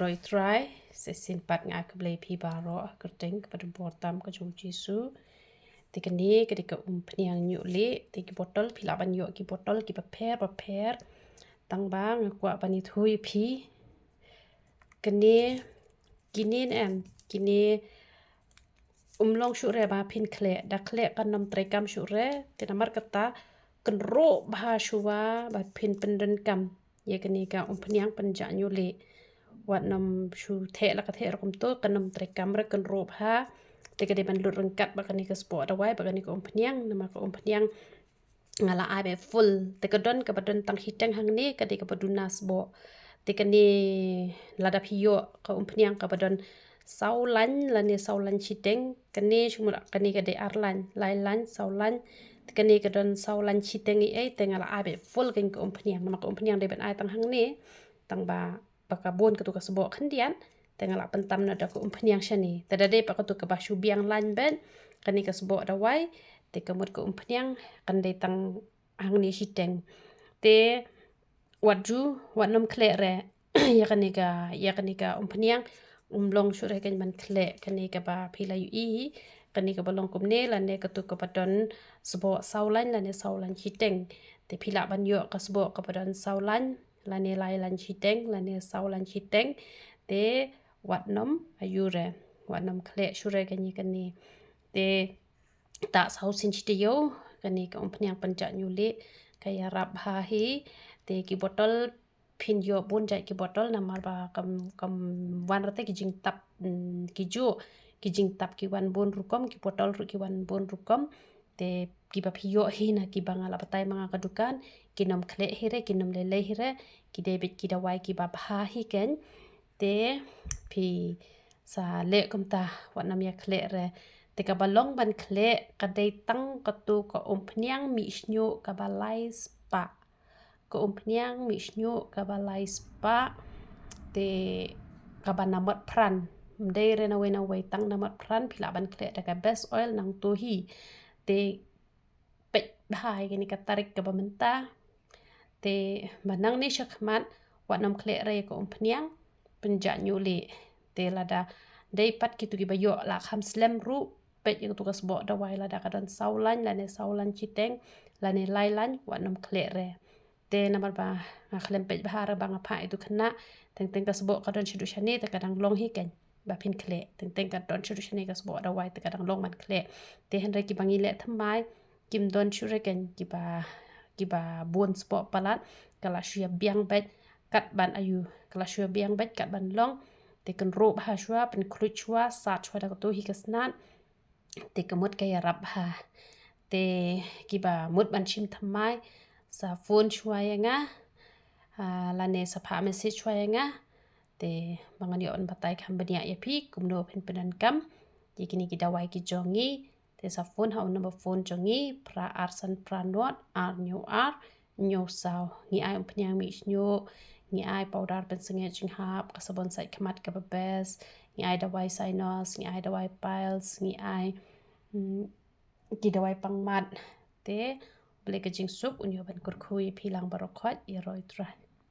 roi try se sin pat nga ke blei pi baro kerting kepada botam ke jung jisu tikani ketika umphniang Ñiuhlieh tiki botol pila ban yo ki botol ki paper tang bang kwa bani thui pi kini en kini umlong syure ba pin kle da kle kan nom trekam syure tinamar kata kenro bah syua ba pin penden kam ye kini ka umphniang pynjah Ñiuhlieh wat nom shu the la ka the rom to kan nom trekam re kenro bah te ka de ban lut rengkat ba kani ka sport awai ba kani ka umphniang nama ka umphniang ngala ai be full te ka don tang hiteng hang ni ka de ka padunas bo te kani ladap hiyo ka umphniang ka badon saulan lani saulan chiteng kani shumura kani ka de arlan lailan saulan kani ka don saulan chiteng ai te ngala ai be full kan ka umphniang nama ka umphniang de ban ai tang hang ni tang ba pakabon ka tu ka sebo khandian te ngala pentam na da ka umphniang shani te da de pakatu ka ba shubiang lan ben kani ka sebo da wai te ka mut ka umphniang kan de tang hang ni chiteng te wadu nom kle re ya kani ka umphniang umlong syure kan man kle kani ka ba phila yu i kani ka balong kumne lane ka tu ka padon sebo saulan lane saulan chiteng te phila ban yo ka sebo ka padon saulan lane lailan chiteng lane saulan chiteng te wat nom ayure wat nom kle syure kani te ta sau sin chitiyo kani ka umphniang pynjah Ñiuhlieh kaya rap ha hi te ki botol phin yo bun jai ki botol namar ba kam wan rate ki jing tap ki jing tap ki wan bun rukom ki botol ru ki wan bun rukom te ki ba phiyo hi na ki ba ngala patai manga ka dukan ki nom khle hire ki nom lele hire ki debit ki dawai ki ba bha hi ken te phi sa le kum ta wan nam ya khle re te ka balong ban khle ka dei tang ka tu ka umphniang mi snyo ka balai spa ka umphniang mi snyo ka balai spa te ka ban namat pran mdei re na wei tang namat pran phila ban khle da ka best oil nang tu hi te peit bhai kini ka tarik ka ba menta te manang ni shakmat wat nom khle re ka umphniang pynjah Ñiuhlieh te lada dei pat ki tu ki ba yo la kham slem ru peit yang tu ka sbo da wai lada ka don saulan lane saulan chiteng lane lailan wat nom khle re te namar ba klem peit bahar bang apa itu kena teng ka sebo ka don chidu shani te kadang long hi ken ba phin khle teng ka don chidu shani ka sebo da wai te kadang long man khle te henre ki bangi le thamai kim don chure ken ki ba bon sebo palat kala shia biang bet kat ban ayu kala shia biang bet kat ban long te kan ro ba shwa pen khluch shwa sa shwa da to hi kasnan te kamut kaya rap ha te ki ba mut ban chim thamai sa phone shwa nga lane sa pha message shwa nga te mangan yo on batai kham bania ya phi kumno phen penan kam ki kini ki dawai ki jongi te sa phone ha number phone jongi pra arsan pra not ar nyu ar nyu sao ngi ai umphniang mi snyo ngi ai powder pen senge ching hap ka sabon sai khamat ka ba bes ngi ai dawai sinus ngi ai dawai piles ngi ai ki dawai pangmat te bele ka jing sup unyo ban kurkhui philang barokhot i roi tra